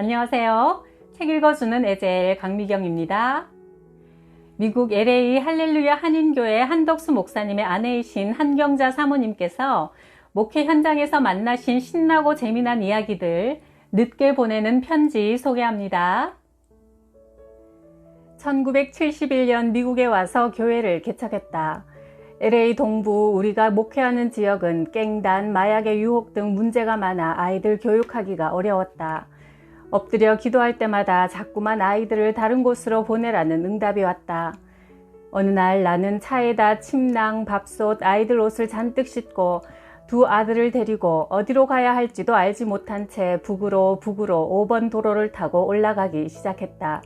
안녕하세요. 책 읽어주는 에젤 강미경입니다. 미국 LA 할렐루야 한인교회 한덕수 목사님의 아내이신 한경자 사모님께서 목회 현장에서 만나신 신나고 재미난 이야기들, 늦게 보내는 편지 소개합니다. 1971년 미국에 와서 교회를 개척했다. LA 동부 우리가 목회하는 지역은 깽단, 마약의 유혹 등 문제가 많아 아이들 교육하기가 어려웠다. 엎드려 기도할 때마다 자꾸만 아이들을 다른 곳으로 보내라는 응답이 왔다. 어느 날 나는 차에다 침낭, 밥솥, 아이들 옷을 잔뜩 싣고 두 아들을 데리고 어디로 가야 할지도 알지 못한 채 북으로 5번 도로를 타고 올라가기 시작했다.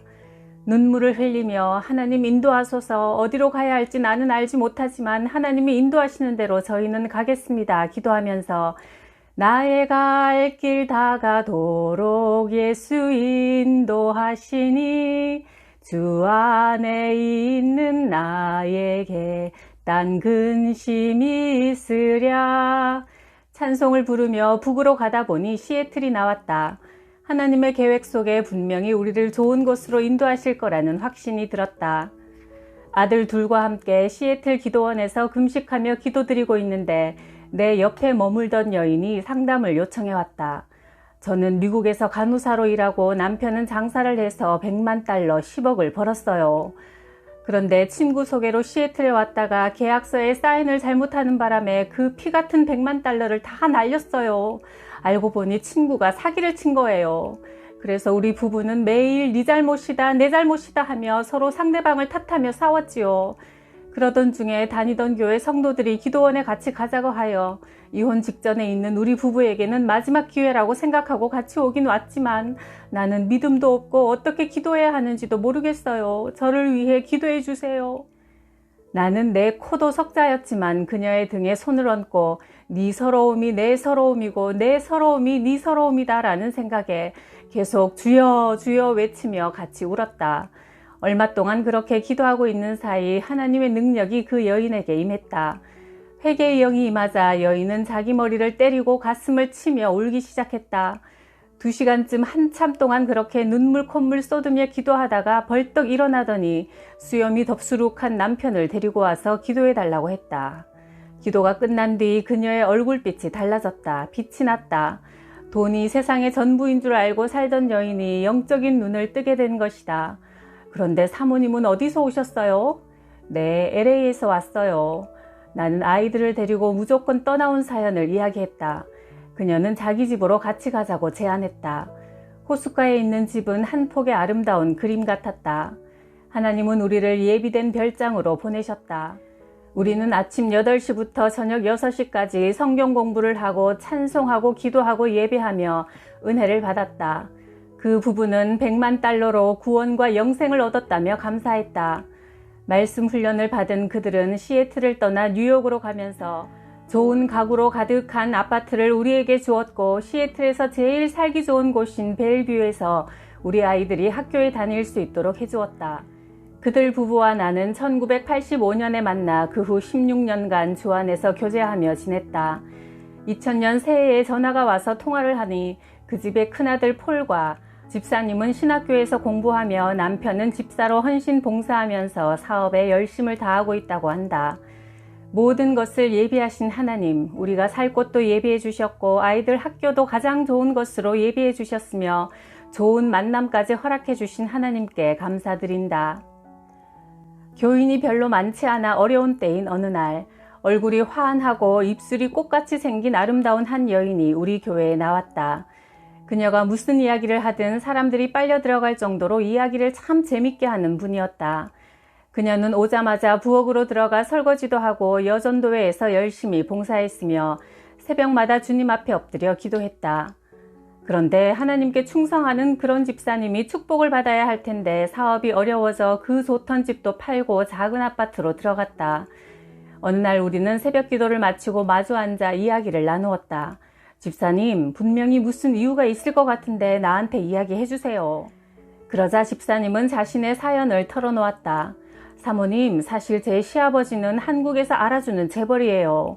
눈물을 흘리며 하나님 인도하소서, 어디로 가야 할지 나는 알지 못하지만 하나님이 인도하시는 대로 저희는 가겠습니다 기도하면서 나의 갈 길 다가도록 예수 인도하시니 주 안에 있는 나에게 딴 근심이 있으랴. 찬송을 부르며 북으로 가다 보니 시애틀이 나왔다. 하나님의 계획 속에 분명히 우리를 좋은 곳으로 인도하실 거라는 확신이 들었다. 아들 둘과 함께 시애틀 기도원에서 금식하며 기도드리고 있는데 내 옆에 머물던 여인이 상담을 요청해 왔다. 저는 미국에서 간호사로 일하고 남편은 장사를 해서 100만 달러 10억을 벌었어요. 그런데 친구 소개로 시애틀에 왔다가 계약서에 사인을 잘못하는 바람에 그 피 같은 100만 달러를 다 날렸어요. 알고 보니 친구가 사기를 친 거예요. 그래서 우리 부부는 매일 네 잘못이다, 내 잘못이다 하며 서로 상대방을 탓하며 싸웠지요. 그러던 중에 다니던 교회 성도들이 기도원에 같이 가자고 하여 이혼 직전에 있는 우리 부부에게는 마지막 기회라고 생각하고 같이 오긴 왔지만 나는 믿음도 없고 어떻게 기도해야 하는지도 모르겠어요. 저를 위해 기도해 주세요. 나는 내 코도 석자였지만 그녀의 등에 손을 얹고 네 서러움이 내 서러움이고 내 서러움이 네 서러움이다 라는 생각에 계속 주여 주여 외치며 같이 울었다. 얼마 동안 그렇게 기도하고 있는 사이 하나님의 능력이 그 여인에게 임했다. 회개의 영이 임하자 여인은 자기 머리를 때리고 가슴을 치며 울기 시작했다. 2시간쯤 한참 동안 그렇게 눈물 콧물 쏟으며 기도하다가 벌떡 일어나더니 수염이 덥수룩한 남편을 데리고 와서 기도해 달라고 했다. 기도가 끝난 뒤 그녀의 얼굴빛이 달라졌다. 빛이 났다. 돈이 세상의 전부인 줄 알고 살던 여인이 영적인 눈을 뜨게 된 것이다. 그런데 사모님은 어디서 오셨어요? 네, LA에서 왔어요. 나는 아이들을 데리고 무조건 떠나온 사연을 이야기했다. 그녀는 자기 집으로 같이 가자고 제안했다. 호숫가에 있는 집은 한 폭의 아름다운 그림 같았다. 하나님은 우리를 예비된 별장으로 보내셨다. 우리는 아침 8시부터 저녁 6시까지 성경 공부를 하고 찬송하고 기도하고 예배하며 은혜를 받았다. 그 부부는 100만 달러로 구원과 영생을 얻었다며 감사했다. 말씀 훈련을 받은 그들은 시애틀을 떠나 뉴욕으로 가면서 좋은 가구로 가득한 아파트를 우리에게 주었고 시애틀에서 제일 살기 좋은 곳인 벨뷰에서 우리 아이들이 학교에 다닐 수 있도록 해주었다. 그들 부부와 나는 1985년에 만나 그 후 16년간 주 안에서 교제하며 지냈다. 2000년 새해에 전화가 와서 통화를 하니 그 집의 큰아들 폴과 집사님은 신학교에서 공부하며 남편은 집사로 헌신 봉사하면서 사업에 열심을 다하고 있다고 한다. 모든 것을 예비하신 하나님, 우리가 살 곳도 예비해 주셨고 아이들 학교도 가장 좋은 것으로 예비해 주셨으며 좋은 만남까지 허락해 주신 하나님께 감사드린다. 교인이 별로 많지 않아 어려운 때인 어느 날 얼굴이 환하고 입술이 꽃같이 생긴 아름다운 한 여인이 우리 교회에 나왔다. 그녀가 무슨 이야기를 하든 사람들이 빨려 들어갈 정도로 이야기를 참 재밌게 하는 분이었다. 그녀는 오자마자 부엌으로 들어가 설거지도 하고 여전도회에서 열심히 봉사했으며 새벽마다 주님 앞에 엎드려 기도했다. 그런데 하나님께 충성하는 그런 집사님이 축복을 받아야 할 텐데 사업이 어려워져 그 좋던 집도 팔고 작은 아파트로 들어갔다. 어느 날 우리는 새벽 기도를 마치고 마주 앉아 이야기를 나누었다. 집사님, 분명히 무슨 이유가 있을 것 같은데 나한테 이야기해 주세요. 그러자 집사님은 자신의 사연을 털어놓았다. 사모님, 사실 제 시아버지는 한국에서 알아주는 재벌이에요.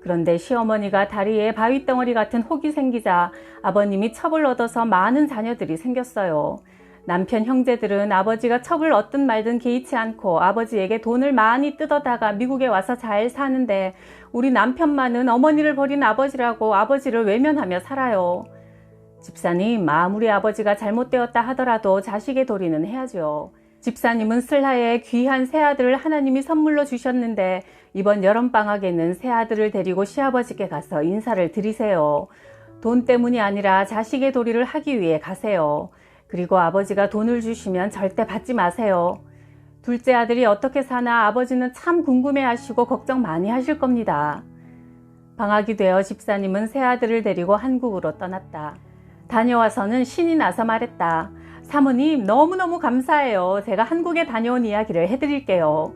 그런데 시어머니가 다리에 바위덩어리 같은 혹이 생기자 아버님이 첩을 얻어서 많은 자녀들이 생겼어요. 남편 형제들은 아버지가 첩을 얻든 말든 개의치 않고 아버지에게 돈을 많이 뜯어다가 미국에 와서 잘 사는데 우리 남편만은 어머니를 버린 아버지라고 아버지를 외면하며 살아요. 집사님, 아무리 아버지가 잘못되었다 하더라도 자식의 도리는 해야죠. 집사님은 슬하에 귀한 새아들을 하나님이 선물로 주셨는데 이번 여름방학에는 새아들을 데리고 시아버지께 가서 인사를 드리세요. 돈 때문이 아니라 자식의 도리를 하기 위해 가세요. 그리고 아버지가 돈을 주시면 절대 받지 마세요. 둘째 아들이 어떻게 사나 아버지는 참 궁금해하시고 걱정 많이 하실 겁니다. 방학이 되어 집사님은 새아들을 데리고 한국으로 떠났다. 다녀와서는 신이 나서 말했다. 사모님, 너무너무 감사해요. 제가 한국에 다녀온 이야기를 해드릴게요.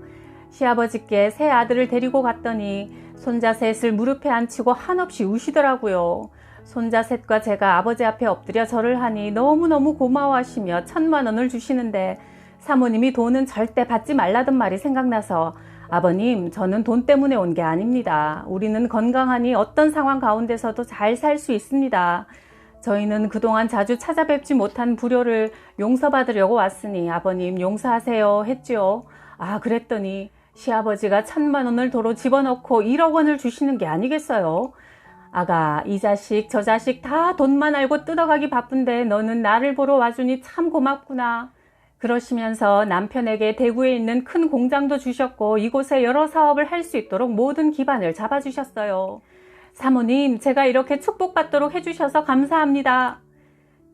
시아버지께 새 아들을 데리고 갔더니 손자 셋을 무릎에 앉히고 한없이 우시더라고요. 손자 셋과 제가 아버지 앞에 엎드려 절을 하니 너무너무 고마워하시며 1,000만 원을 주시는데 사모님이 돈은 절대 받지 말라던 말이 생각나서 아버님, 저는 돈 때문에 온 게 아닙니다. 우리는 건강하니 어떤 상황 가운데서도 잘 살 수 있습니다. 저희는 그동안 자주 찾아뵙지 못한 불효를 용서받으려고 왔으니 아버님 용서하세요 했죠. 아, 그랬더니 시아버지가 1,000만 원을 도로 집어넣고 1억 원을 주시는 게 아니겠어요? 아가, 이 자식 저 자식 다 돈만 알고 뜯어가기 바쁜데 너는 나를 보러 와주니 참 고맙구나. 그러시면서 남편에게 대구에 있는 큰 공장도 주셨고 이곳에 여러 사업을 할 수 있도록 모든 기반을 잡아주셨어요. 사모님, 제가 이렇게 축복받도록 해주셔서 감사합니다.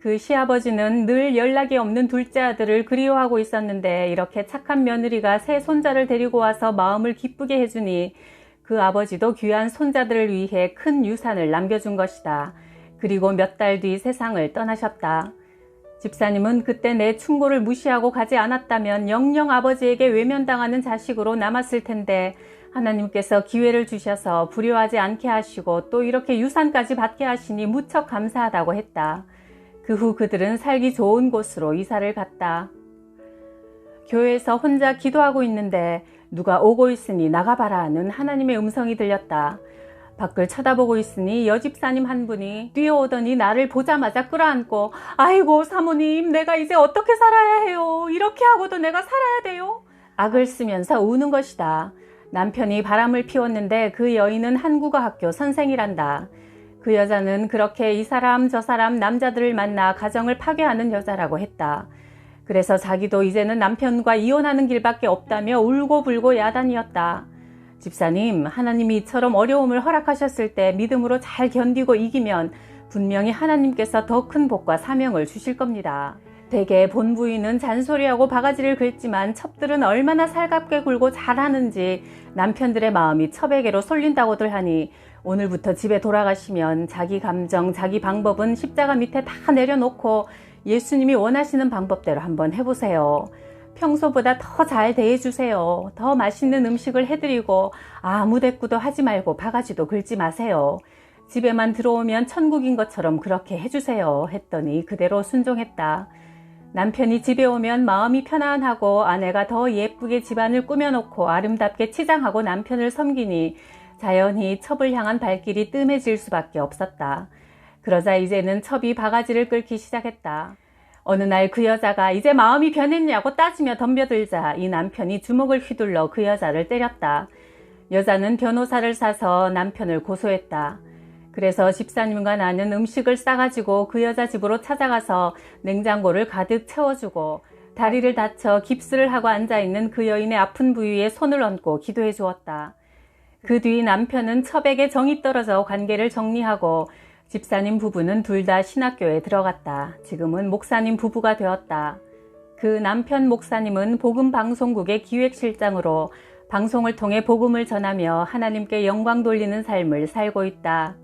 그 시아버지는 늘 연락이 없는 둘째 아들을 그리워하고 있었는데 이렇게 착한 며느리가 새 손자를 데리고 와서 마음을 기쁘게 해주니 그 아버지도 귀한 손자들을 위해 큰 유산을 남겨준 것이다. 그리고 몇 달 뒤 세상을 떠나셨다. 집사님은 그때 내 충고를 무시하고 가지 않았다면 영영 아버지에게 외면당하는 자식으로 남았을 텐데 하나님께서 기회를 주셔서 불효하지 않게 하시고 또 이렇게 유산까지 받게 하시니 무척 감사하다고 했다. 그 후 그들은 살기 좋은 곳으로 이사를 갔다. 교회에서 혼자 기도하고 있는데 누가 오고 있으니 나가봐라 하는 하나님의 음성이 들렸다. 밖을 쳐다보고 있으니 여집사님 한 분이 뛰어오더니 나를 보자마자 끌어안고 아이고 사모님, 내가 이제 어떻게 살아야 해요? 이렇게 하고도 내가 살아야 돼요? 악을 쓰면서 우는 것이다. 남편이 바람을 피웠는데 그 여인은 한국어 학교 선생이란다. 그 여자는 그렇게 이 사람 저 사람 남자들을 만나 가정을 파괴하는 여자라고 했다. 그래서 자기도 이제는 남편과 이혼하는 길밖에 없다며 울고불고 야단이었다. 집사님, 하나님이 이처럼 어려움을 허락하셨을 때 믿음으로 잘 견디고 이기면 분명히 하나님께서 더 큰 복과 사명을 주실 겁니다. 대개 본부인은 잔소리하고 바가지를 긁지만 첩들은 얼마나 살갑게 굴고 잘하는지 남편들의 마음이 첩에게로 쏠린다고들 하니 오늘부터 집에 돌아가시면 자기 감정, 자기 방법은 십자가 밑에 다 내려놓고 예수님이 원하시는 방법대로 한번 해보세요. 평소보다 더 잘 대해주세요. 더 맛있는 음식을 해드리고 아무 대꾸도 하지 말고 바가지도 긁지 마세요. 집에만 들어오면 천국인 것처럼 그렇게 해주세요. 했더니 그대로 순종했다. 남편이 집에 오면 마음이 편안하고 아내가 더 예쁘게 집안을 꾸며놓고 아름답게 치장하고 남편을 섬기니 자연히 첩을 향한 발길이 뜸해질 수밖에 없었다. 그러자 이제는 첩이 바가지를 끓기 시작했다. 어느 날 그 여자가 이제 마음이 변했냐고 따지며 덤벼들자 이 남편이 주먹을 휘둘러 그 여자를 때렸다. 여자는 변호사를 사서 남편을 고소했다. 그래서 집사님과 나는 음식을 싸가지고 그 여자 집으로 찾아가서 냉장고를 가득 채워주고 다리를 다쳐 깁스를 하고 앉아있는 그 여인의 아픈 부위에 손을 얹고 기도해 주었다. 그 뒤 남편은 첩에게 정이 떨어져 관계를 정리하고 집사님 부부는 둘 다 신학교에 들어갔다. 지금은 목사님 부부가 되었다. 그 남편 목사님은 복음방송국의 기획실장으로 방송을 통해 복음을 전하며 하나님께 영광 돌리는 삶을 살고 있다.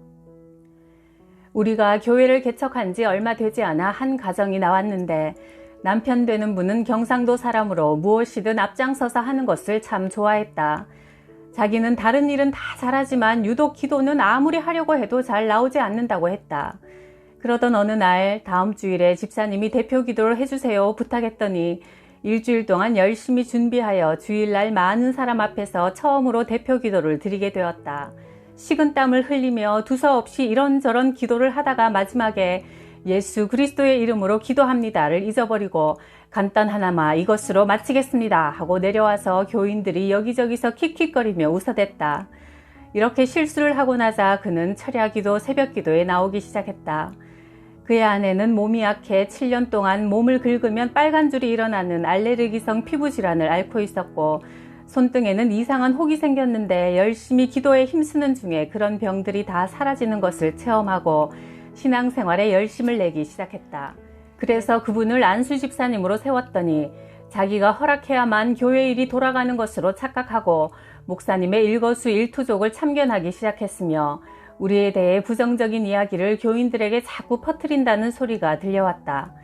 우리가 교회를 개척한 지 얼마 되지 않아 한 가정이 나왔는데 남편 되는 분은 경상도 사람으로 무엇이든 앞장서서 하는 것을 참 좋아했다. 자기는 다른 일은 다 잘하지만 유독 기도는 아무리 하려고 해도 잘 나오지 않는다고 했다. 그러던 어느 날 다음 주일에 집사님이 대표 기도를 해주세요 부탁했더니 일주일 동안 열심히 준비하여 주일날 많은 사람 앞에서 처음으로 대표 기도를 드리게 되었다. 식은땀을 흘리며 두서없이 이런저런 기도를 하다가 마지막에 예수 그리스도의 이름으로 기도합니다를 잊어버리고 간단하나마 이것으로 마치겠습니다 하고 내려와서 교인들이 여기저기서 킥킥거리며 웃어댔다. 이렇게 실수를 하고 나자 그는 철야기도 새벽기도에 나오기 시작했다. 그의 아내는 몸이 약해 7년 동안 몸을 긁으면 빨간 줄이 일어나는 알레르기성 피부질환을 앓고 있었고 손등에는 이상한 혹이 생겼는데 열심히 기도에 힘쓰는 중에 그런 병들이 다 사라지는 것을 체험하고 신앙생활에 열심을 내기 시작했다. 그래서 그분을 안수 집사님으로 세웠더니 자기가 허락해야만 교회 일이 돌아가는 것으로 착각하고 목사님의 일거수일투족을 참견하기 시작했으며 우리에 대해 부정적인 이야기를 교인들에게 자꾸 퍼뜨린다는 소리가 들려왔다.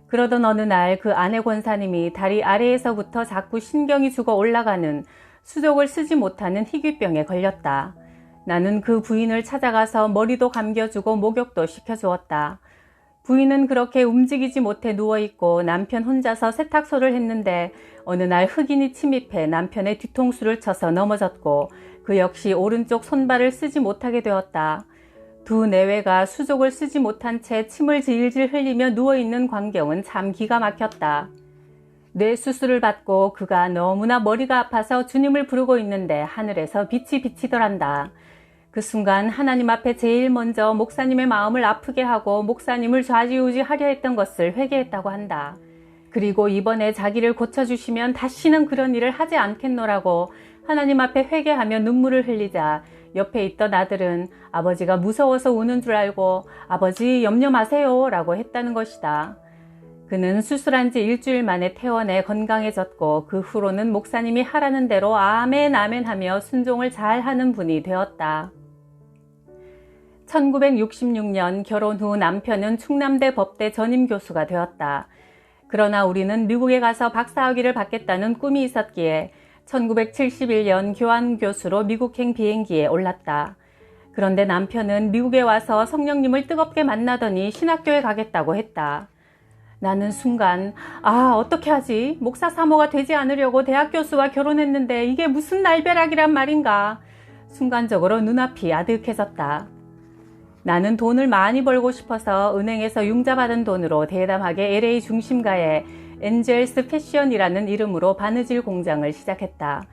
그러던 어느 날 그 아내 권사님이 다리 아래에서부터 자꾸 신경이 죽어 올라가는 수족을 쓰지 못하는 희귀병에 걸렸다. 나는 그 부인을 찾아가서 머리도 감겨주고 목욕도 시켜주었다. 부인은 그렇게 움직이지 못해 누워있고 남편 혼자서 세탁소를 했는데 어느 날 흑인이 침입해 남편의 뒤통수를 쳐서 넘어졌고 그 역시 오른쪽 손발을 쓰지 못하게 되었다. 두 내외가 수족을 쓰지 못한 채 침을 질질 흘리며 누워있는 광경은 참 기가 막혔다. 뇌 수술을 받고 그가 너무나 머리가 아파서 주님을 부르고 있는데 하늘에서 빛이 비치더란다. 그 순간 하나님 앞에 제일 먼저 목사님의 마음을 아프게 하고 목사님을 좌지우지하려 했던 것을 회개했다고 한다. 그리고 이번에 자기를 고쳐주시면 다시는 그런 일을 하지 않겠노라고 하나님 앞에 회개하며 눈물을 흘리자 옆에 있던 아들은 아버지가 무서워서 우는 줄 알고 아버지 염려 마세요 라고 했다는 것이다. 그는 수술한 지 일주일 만에 퇴원해 건강해졌고 그 후로는 목사님이 하라는 대로 아멘 아멘 하며 순종을 잘하는 분이 되었다. 1966년 결혼 후 남편은 충남대 법대 전임교수가 되었다. 그러나 우리는 미국에 가서 박사학위를 받겠다는 꿈이 있었기에 1971년 교환교수로 미국행 비행기에 올랐다. 그런데 남편은 미국에 와서 성령님을 뜨겁게 만나더니 신학교에 가겠다고 했다. 나는 순간 어떻게 하지? 목사 사모가 되지 않으려고 대학 교수와 결혼했는데 이게 무슨 날벼락이란 말인가? 순간적으로 눈앞이 아득해졌다. 나는 돈을 많이 벌고 싶어서 은행에서 융자받은 돈으로 대담하게 LA 중심가에 엔젤스 패션이라는 이름으로 바느질 공장을 시작했다.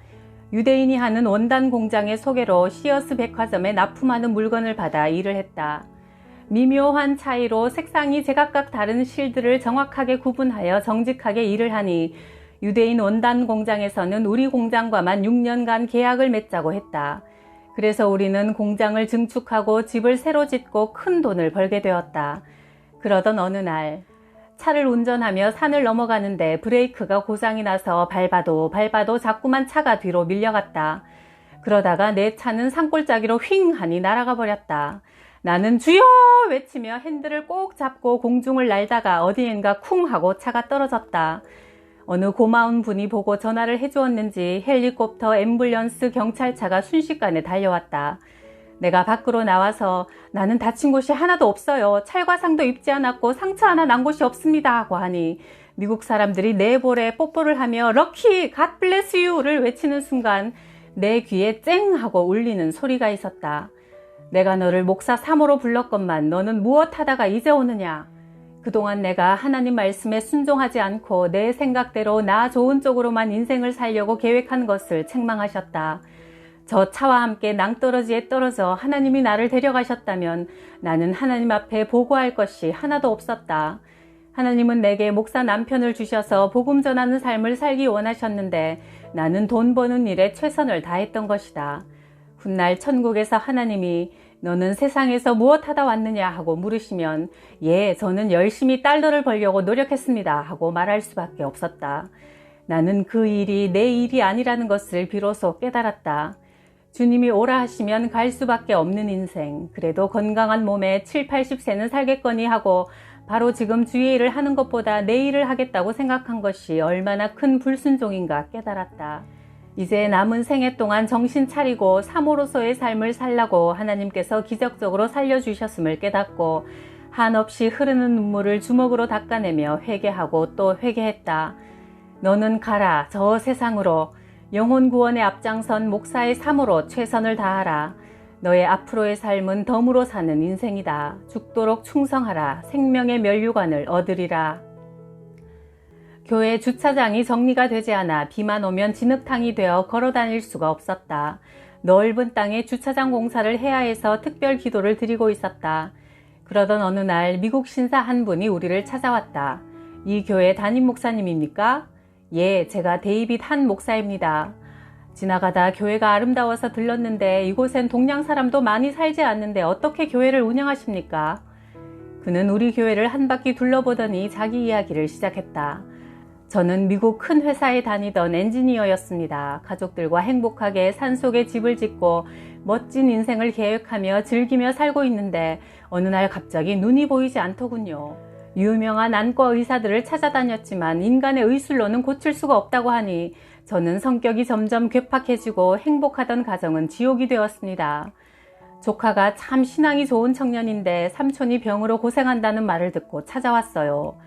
유대인이 하는 원단 공장의 소개로 시어스 백화점에 납품하는 물건을 받아 일을 했다. 미묘한 차이로 색상이 제각각 다른 실들을 정확하게 구분하여 정직하게 일을 하니 유대인 원단 공장에서는 우리 공장과만 6년간 계약을 맺자고 했다. 그래서 우리는 공장을 증축하고 집을 새로 짓고 큰 돈을 벌게 되었다. 그러던 어느 날 차를 운전하며 산을 넘어가는데 브레이크가 고장이 나서 밟아도 자꾸만 차가 뒤로 밀려갔다. 그러다가 내 차는 산골짜기로 휙 하니 날아가 버렸다. 나는 주여 외치며 핸들을 꼭 잡고 공중을 날다가 어디엔가 쿵 하고 차가 떨어졌다. 어느 고마운 분이 보고 전화를 해주었는지 헬리콥터, 앰뷸런스, 경찰차가 순식간에 달려왔다. 내가 밖으로 나와서 나는 다친 곳이 하나도 없어요. 찰과상도 입지 않았고 상처 하나 난 곳이 없습니다 하고 하니 미국 사람들이 내 볼에 뽀뽀를 하며 럭키, 갓 블레스 유를 외치는 순간 내 귀에 쨍 하고 울리는 소리가 있었다. 내가 너를 목사 사모로 불렀건만 너는 무엇 하다가 이제 오느냐. 그동안 내가 하나님 말씀에 순종하지 않고 내 생각대로 나 좋은 쪽으로만 인생을 살려고 계획한 것을 책망하셨다. 저 차와 함께 낭떠러지에 떨어져 하나님이 나를 데려가셨다면 나는 하나님 앞에 보고할 것이 하나도 없었다. 하나님은 내게 목사 남편을 주셔서 복음 전하는 삶을 살기 원하셨는데 나는 돈 버는 일에 최선을 다했던 것이다. 훗날 천국에서 하나님이 너는 세상에서 무엇 하다 왔느냐 하고 물으시면 예, 저는 열심히 달러를 벌려고 노력했습니다 하고 말할 수밖에 없었다. 나는 그 일이 내 일이 아니라는 것을 비로소 깨달았다. 주님이 오라 하시면 갈 수밖에 없는 인생, 그래도 건강한 몸에 7, 80세는 살겠거니 하고 바로 지금 주의 일을 하는 것보다 내 일을 하겠다고 생각한 것이 얼마나 큰 불순종인가 깨달았다. 이제 남은 생애 동안 정신 차리고 사모로서의 삶을 살라고 하나님께서 기적적으로 살려주셨음을 깨닫고 한없이 흐르는 눈물을 주먹으로 닦아내며 회개하고 또 회개했다. 너는 가라 저 세상으로 영혼 구원에 앞장선 목사의 사모로 최선을 다하라. 너의 앞으로의 삶은 덤으로 사는 인생이다. 죽도록 충성하라. 생명의 면류관을 얻으리라. 교회 주차장이 정리가 되지 않아 비만 오면 진흙탕이 되어 걸어 다닐 수가 없었다. 넓은 땅에 주차장 공사를 해야 해서 특별 기도를 드리고 있었다. 그러던 어느 날 미국 신사 한 분이 우리를 찾아왔다. 이 교회 담임 목사님입니까? 예, 제가 데이빗 한 목사입니다. 지나가다 교회가 아름다워서 들렀는데 이곳엔 동양 사람도 많이 살지 않는데 어떻게 교회를 운영하십니까? 그는 우리 교회를 한 바퀴 둘러보더니 자기 이야기를 시작했다. 저는 미국 큰 회사에 다니던 엔지니어였습니다. 가족들과 행복하게 산속에 집을 짓고 멋진 인생을 계획하며 즐기며 살고 있는데 어느 날 갑자기 눈이 보이지 않더군요. 유명한 안과 의사들을 찾아다녔지만 인간의 의술로는 고칠 수가 없다고 하니 저는 성격이 점점 괴팍해지고 행복하던 가정은 지옥이 되었습니다. 조카가 참 신앙이 좋은 청년인데 삼촌이 병으로 고생한다는 말을 듣고 찾아왔어요.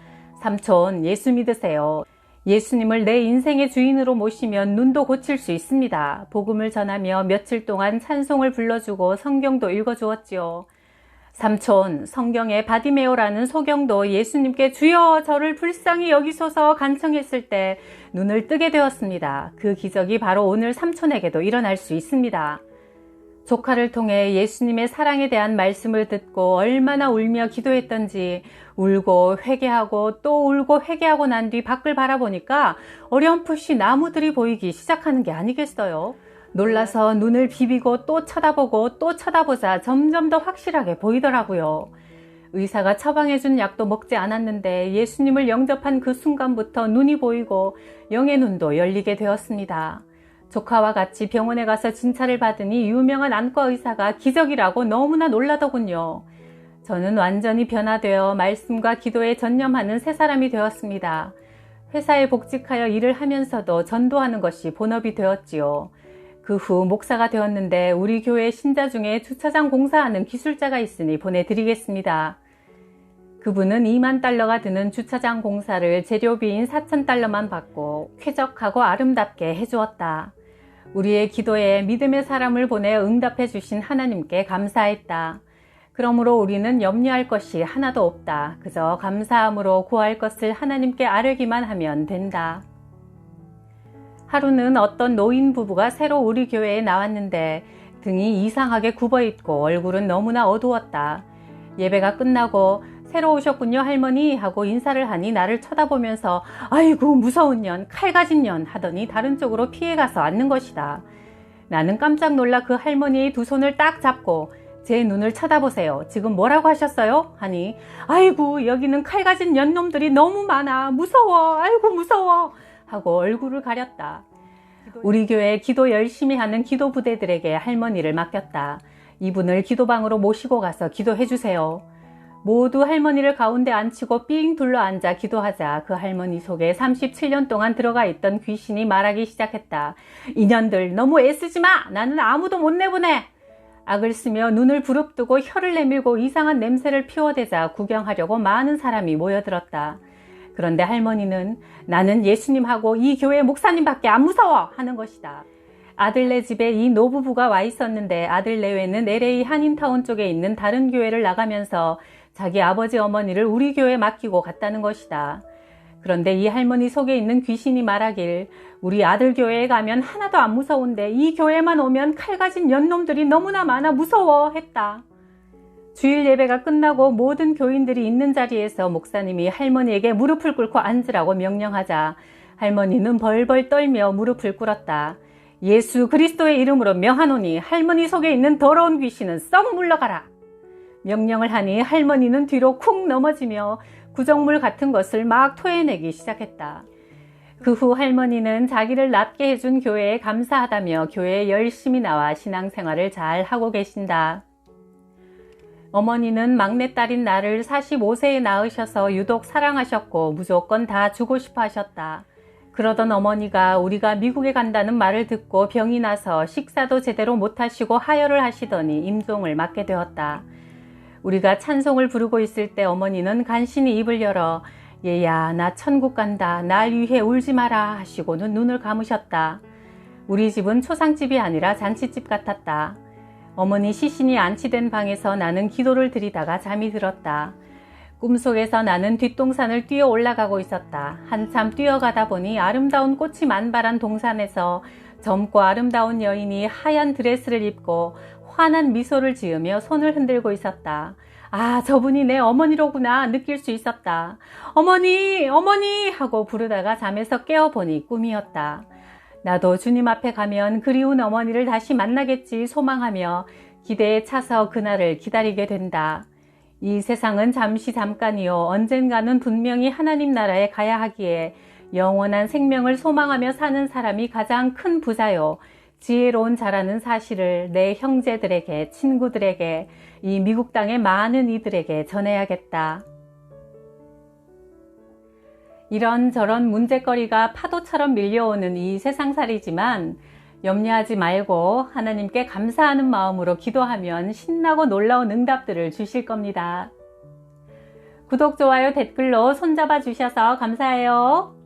삼촌, 예수 믿으세요. 예수님을 내 인생의 주인으로 모시면 눈도 고칠 수 있습니다. 복음을 전하며 며칠 동안 찬송을 불러주고 성경도 읽어주었지요. 삼촌, 성경에 바디메오라는 소경도 예수님께 주여 저를 불쌍히 여기소서 간청했을 때 눈을 뜨게 되었습니다. 그 기적이 바로 오늘 삼촌에게도 일어날 수 있습니다. 조카를 통해 예수님의 사랑에 대한 말씀을 듣고 얼마나 울며 기도했던지 울고 회개하고 또 울고 회개하고 난 뒤 밖을 바라보니까 어렴풋이 나무들이 보이기 시작하는 게 아니겠어요? 놀라서 눈을 비비고 또 쳐다보고 또 쳐다보자 점점 더 확실하게 보이더라고요. 의사가 처방해준 약도 먹지 않았는데 예수님을 영접한 그 순간부터 눈이 보이고 영의 눈도 열리게 되었습니다. 조카와 같이 병원에 가서 진찰을 받으니 유명한 안과 의사가 기적이라고 너무나 놀라더군요. 저는 완전히 변화되어 말씀과 기도에 전념하는 새 사람이 되었습니다. 회사에 복직하여 일을 하면서도 전도하는 것이 본업이 되었지요. 그 후 목사가 되었는데 우리 교회 신자 중에 주차장 공사하는 기술자가 있으니 보내드리겠습니다. 그분은 2만 달러가 드는 주차장 공사를 재료비인 4,000달러만 받고 쾌적하고 아름답게 해주었다. 우리의 기도에 믿음의 사람을 보내 응답해 주신 하나님께 감사했다. 그러므로 우리는 염려할 것이 하나도 없다. 그저 감사함으로 구할 것을 하나님께 아뢰기만 하면 된다. 하루는 어떤 노인 부부가 새로 우리 교회에 나왔는데 등이 이상하게 굽어있고 얼굴은 너무나 어두웠다. 예배가 끝나고 새로 오셨군요 할머니 하고 인사를 하니 나를 쳐다보면서 아이고 무서운 년, 칼 가진 년 하더니 다른 쪽으로 피해가서 앉는 것이다. 나는 깜짝 놀라 그 할머니의 두 손을 딱 잡고 제 눈을 쳐다보세요. 지금 뭐라고 하셨어요? 하니 아이고 여기는 칼 가진 년놈들이 너무 많아. 무서워. 아이고 무서워. 하고 얼굴을 가렸다. 우리 교회 기도 열심히 하는 기도 부대들에게 할머니를 맡겼다. 이분을 기도방으로 모시고 가서 기도해 주세요. 모두 할머니를 가운데 앉히고 삥 둘러 앉아 기도하자 그 할머니 속에 37년 동안 들어가 있던 귀신이 말하기 시작했다. 이년들 너무 애쓰지 마. 나는 아무도 못 내보내. 악을 쓰며 눈을 부릅뜨고 혀를 내밀고 이상한 냄새를 피워대자 구경하려고 많은 사람이 모여들었다. 그런데 할머니는 나는 예수님하고 이 교회 목사님밖에 안 무서워 하는 것이다. 아들네 집에 이 노부부가 와 있었는데 아들네외는 LA 한인타운 쪽에 있는 다른 교회를 나가면서 자기 아버지 어머니를 우리 교회에 맡기고 갔다는 것이다. 그런데 이 할머니 속에 있는 귀신이 말하길 우리 아들 교회에 가면 하나도 안 무서운데 이 교회만 오면 칼 가진 년놈들이 너무나 많아 무서워 했다. 주일 예배가 끝나고 모든 교인들이 있는 자리에서 목사님이 할머니에게 무릎을 꿇고 앉으라고 명령하자 할머니는 벌벌 떨며 무릎을 꿇었다. 예수 그리스도의 이름으로 명하노니 할머니 속에 있는 더러운 귀신은 썩 물러가라. 명령을 하니 할머니는 뒤로 쿵 넘어지며 구정물 같은 것을 막 토해내기 시작했다. 그 후 할머니는 자기를 낫게 해준 교회에 감사하다며 교회에 열심히 나와 신앙생활을 잘 하고 계신다. 어머니는 막내딸인 나를 45세에 낳으셔서 유독 사랑하셨고 무조건 다 주고 싶어 하셨다. 그러던 어머니가 우리가 미국에 간다는 말을 듣고 병이 나서 식사도 제대로 못하시고 하혈을 하시더니 임종을 맞게 되었다. 우리가 찬송을 부르고 있을 때 어머니는 간신히 입을 열어 얘야 나 천국 간다 날 위해 울지 마라 하시고는 눈을 감으셨다. 우리 집은 초상집이 아니라 잔치집 같았다. 어머니 시신이 안치된 방에서 나는 기도를 드리다가 잠이 들었다. 꿈속에서 나는 뒷동산을 뛰어 올라가고 있었다. 한참 뛰어가다 보니 아름다운 꽃이 만발한 동산에서 젊고 아름다운 여인이 하얀 드레스를 입고 환한 미소를 지으며 손을 흔들고 있었다. 아, 저분이 내 어머니로구나 느낄 수 있었다. 어머니, 어머니 하고 부르다가 잠에서 깨어보니 꿈이었다. 나도 주님 앞에 가면 그리운 어머니를 다시 만나겠지 소망하며 기대에 차서 그날을 기다리게 된다. 이 세상은 잠시 잠깐이요 언젠가는 분명히 하나님 나라에 가야 하기에 영원한 생명을 소망하며 사는 사람이 가장 큰 부자요 지혜로운 자라는 사실을 내 형제들에게, 친구들에게, 이 미국 땅의 많은 이들에게 전해야겠다. 이런저런 문제거리가 파도처럼 밀려오는 이 세상살이지만 염려하지 말고 하나님께 감사하는 마음으로 기도하면 신나고 놀라운 응답들을 주실 겁니다. 구독, 좋아요, 댓글로 손잡아 주셔서 감사해요.